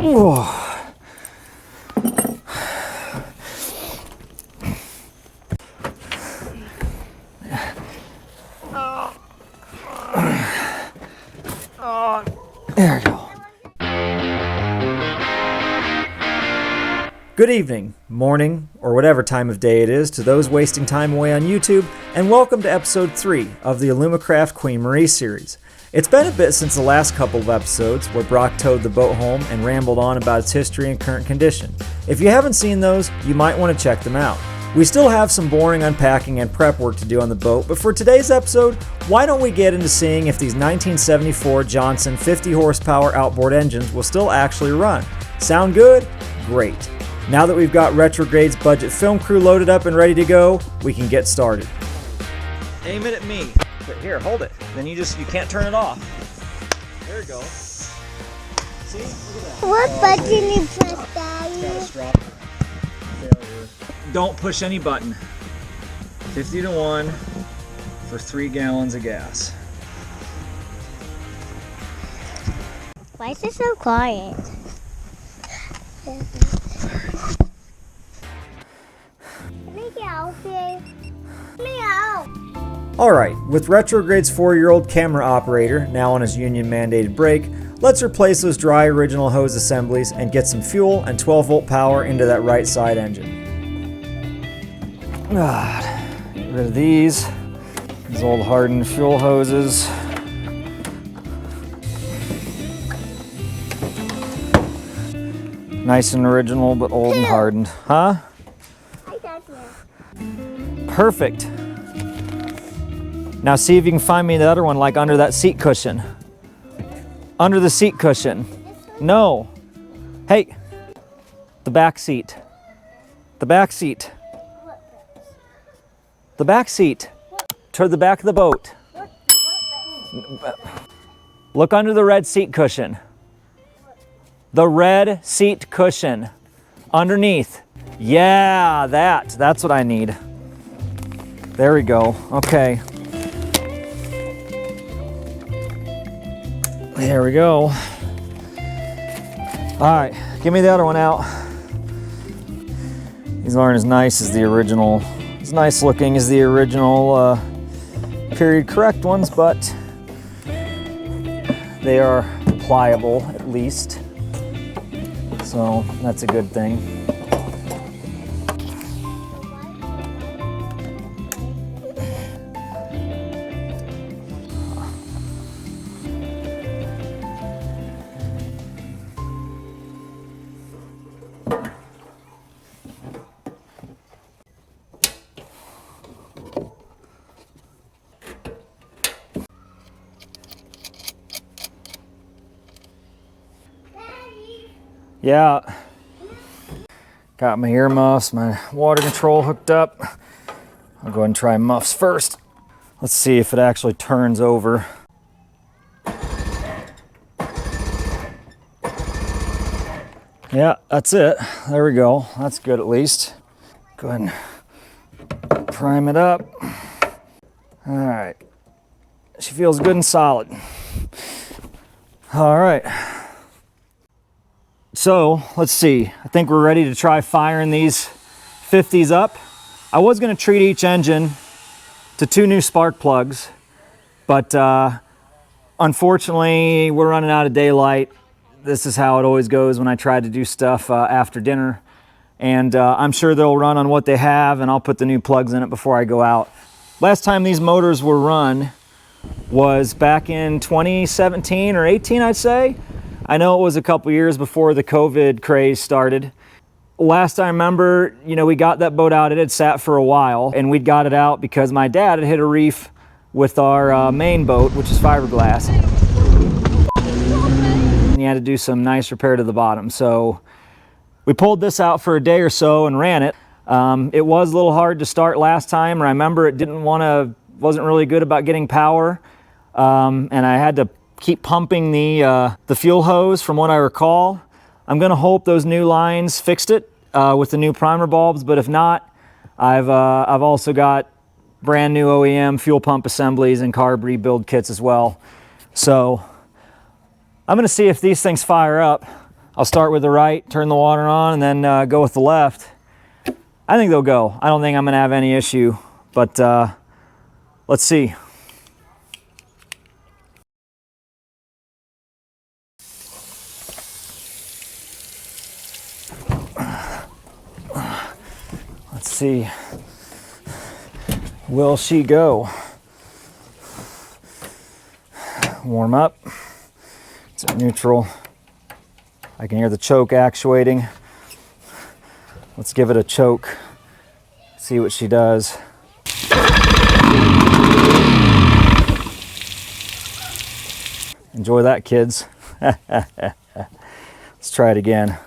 There we go. Good evening, morning, or whatever time of day it is to those wasting time away on YouTube, and welcome to episode 3 of the Alumacraft Queen Merrie series. It's been a bit since the last couple of episodes where Brock towed the boat home and rambled on about its history and current condition. If you haven't seen those, you might want to check them out. We still have some boring unpacking and prep work to do on the boat, but for today's episode, why don't we get into seeing if these 1974 Johnson 50 horsepower outboard engines will still actually run? Sound good? Great. Now that we've got Retrograde's budget film crew loaded up and ready to go, we can get started. Aim it at me. But here, hold it. Then you can't turn it off. There you go. See? Look at that. What button you press, Daddy? Got a strap. Failure. Don't push any button. 50 to 1 for 3 gallons of gas. Why is it so quiet? Alright, with Retrograde's 4-year-old camera operator now on his union-mandated break, let's replace those dry original hose assemblies and get some fuel and 12-volt power into that right side engine. Get rid of these old hardened fuel hoses. Nice and original, but old and hardened. Huh? I got you. Perfect. Now see if you can find me the other one, like under that seat cushion. Under the seat cushion. No. Hey, the back seat. The back seat. The back seat. Toward the back of the boat. Look under the red seat cushion. The red seat cushion. Underneath. Yeah, that's what I need. There we go. Okay. There we go. All right, give me the other one out. These aren't as nice as the original, as nice looking as the original period correct ones, but they are pliable at least. So that's a good thing. Yeah, got my earmuffs, my water control hooked up. I'll go ahead and try muffs first. Let's see if it actually turns over. Yeah, that's it. There we go. That's good at least. Go ahead and prime it up. All right. She feels good and solid. All right. So let's see, I think we're ready to try firing these 50s up. I was going to treat each engine to 2 new spark plugs, but unfortunately we're running out of daylight. This is how it always goes when I try to do stuff after dinner. And I'm sure they'll run on what they have, and I'll put the new plugs in it before I go out. Last time these motors were run was back in 2017 or 18, I'd say. I know it was a couple years before the COVID craze started. Last I remember, we got that boat out. It had sat for a while, and we'd got it out because my dad had hit a reef with our main boat, which is fiberglass. And he had to do some nice repair to the bottom. So we pulled this out for a day or so and ran it. It was a little hard to start last time. I remember it wasn't really good about getting power. And I had to keep pumping the fuel hose from what I recall. I'm gonna hope those new lines fixed it with the new primer bulbs, but if not, I've also got brand new OEM fuel pump assemblies and carb rebuild kits as well. So I'm gonna see if these things fire up. I'll start with the right, turn the water on, and then go with the left. I think they'll go. I don't think I'm gonna have any issue, but let's see. Let's see. Will she go? Warm up. It's at neutral. I can hear the choke actuating. Let's give it a choke. See what she does. Enjoy that, kids. Let's try it again.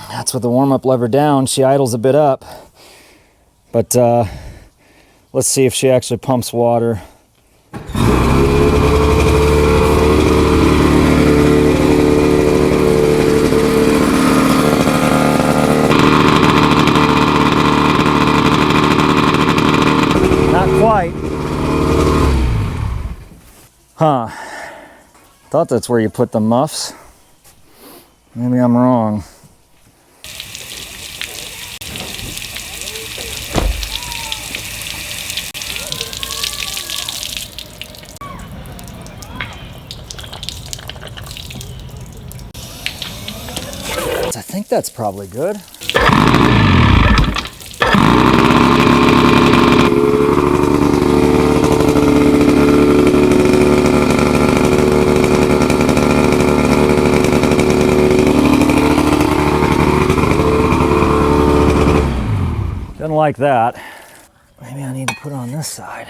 That's with the warm-up lever down. She idles a bit up, but let's see if she actually pumps water. Not quite. Huh. Thought that's where you put the muffs. Maybe I'm wrong. I think that's probably good. Didn't like that. Maybe I need to put it on this side.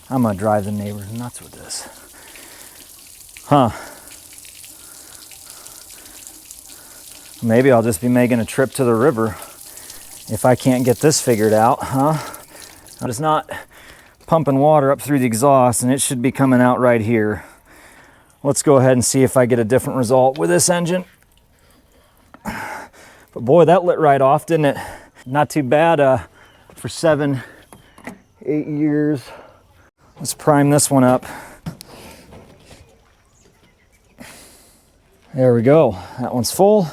I'm gonna drive the neighbors nuts with this. Huh. Maybe I'll just be making a trip to the river if I can't get this figured out, huh? I'm just not pumping water up through the exhaust, and it should be coming out right here. Let's go ahead and see if I get a different result with this engine. But boy, that lit right off, didn't it? Not too bad for 7, 8 years. Let's prime this one up. There we go. That one's full.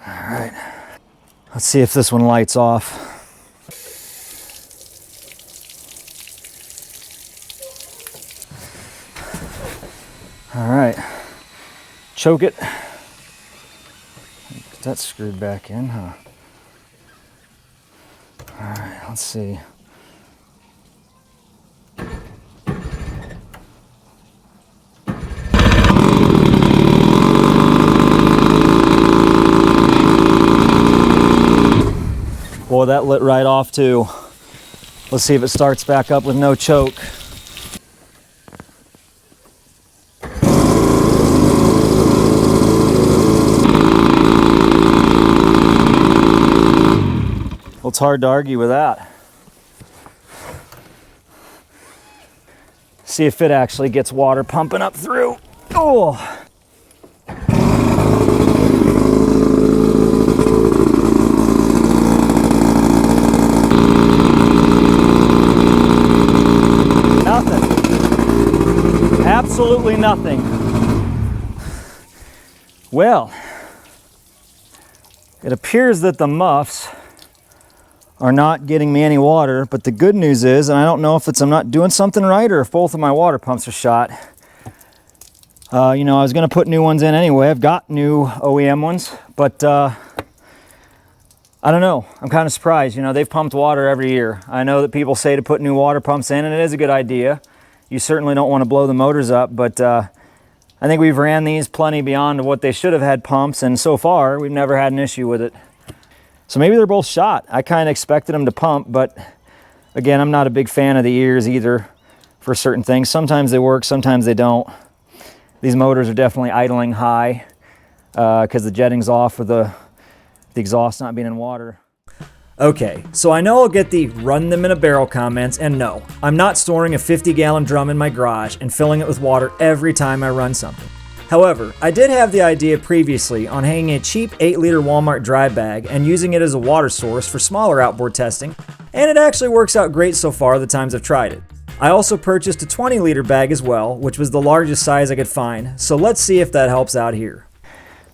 All right. Let's see if this one lights off. All right, choke it. That's screwed back in, huh? All right, let's see. Boy, that lit right off too. Let's see if it starts back up with no choke. Well, it's hard to argue with that. See if it actually gets water pumping up through. Oh! Nothing. Absolutely nothing. Well, it appears that the muffs are not getting me any water, but the good news is, and I don't know if it's I'm not doing something right or if both of my water pumps are shot. You know, I was going to put new ones in anyway. I've got new OEM ones, but I I don't know. I'm kind of surprised. You know, they've pumped water every year. I know that people say to put new water pumps in, and it is a good idea. You certainly don't want to blow the motors up, but I think we've ran these plenty beyond what they should have had pumps, and so far we've never had an issue with it. So maybe they're both shot. I kind of expected them to pump, but again, I'm not a big fan of the ears either for certain things. Sometimes they work, sometimes they don't. These motors are definitely idling high because the jetting's off with the exhaust not being in water. Okay, so I know I'll get the run them in a barrel comments, and no, I'm not storing a 50-gallon drum in my garage and filling it with water every time I run something. However, I did have the idea previously on hanging a cheap 8-liter Walmart dry bag and using it as a water source for smaller outboard testing, and it actually works out great so far the times I've tried it. I also purchased a 20-liter bag as well, which was the largest size I could find, so let's see if that helps out here.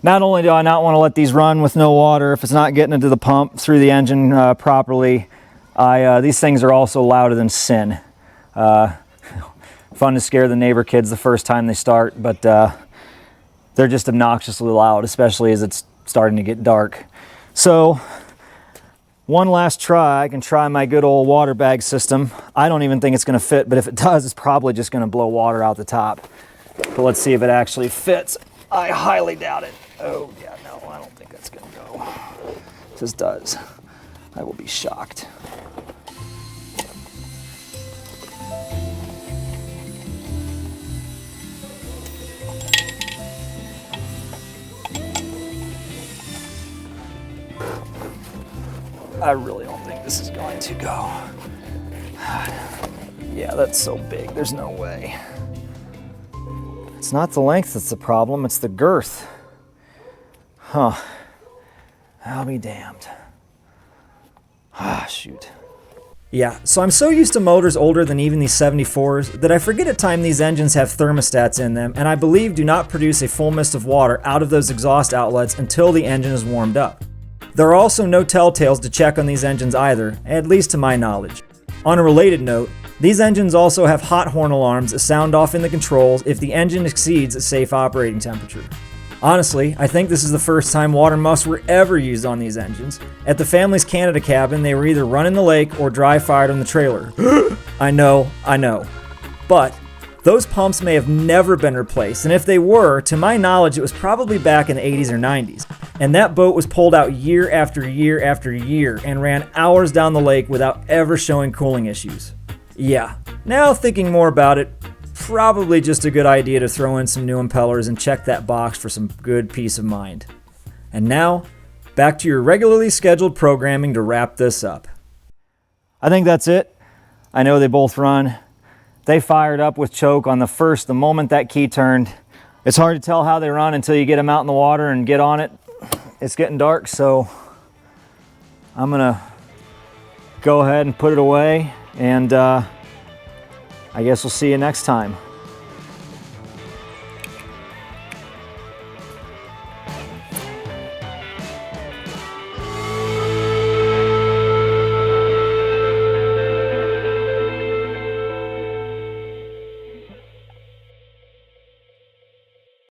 Not only do I not want to let these run with no water if it's not getting into the pump through the engine properly, these things are also louder than sin. Fun to scare the neighbor kids the first time they start, but they're just obnoxiously loud, especially as it's starting to get dark. So one last try, I can try my good old water bag system. I don't even think it's going to fit, but if it does, it's probably just going to blow water out the top. But let's see if it actually fits. I highly doubt it. Oh, yeah, no, I don't think that's going to go. If this does, I will be shocked. I really don't think this is going to go. Yeah, that's so big, there's no way. It's not the length that's the problem, it's the girth. Huh. I'll be damned. Ah, shoot. Yeah, so I'm so used to motors older than even these 74s that I forget at times these engines have thermostats in them, and I believe do not produce a full mist of water out of those exhaust outlets until the engine is warmed up. There are also no telltales to check on these engines either, at least to my knowledge. On a related note, these engines also have hot horn alarms that sound off in the controls if the engine exceeds a safe operating temperature. Honestly, I think this is the first time water muffs were ever used on these engines. At the family's Canada cabin, they were either run in the lake or dry fired on the trailer. I know. But those pumps may have never been replaced, and if they were, to my knowledge, it was probably back in the 80s or 90s. And that boat was pulled out year after year after year and ran hours down the lake without ever showing cooling issues. Yeah, now thinking more about it, probably just a good idea to throw in some new impellers and check that box for some good peace of mind. And now, back to your regularly scheduled programming to wrap this up. I think that's it. I know they both run. They fired up with choke on the moment that key turned. It's hard to tell how they run until you get them out in the water and get on it. It's getting dark, so I'm gonna go ahead and put it away, and I guess we'll see you next time.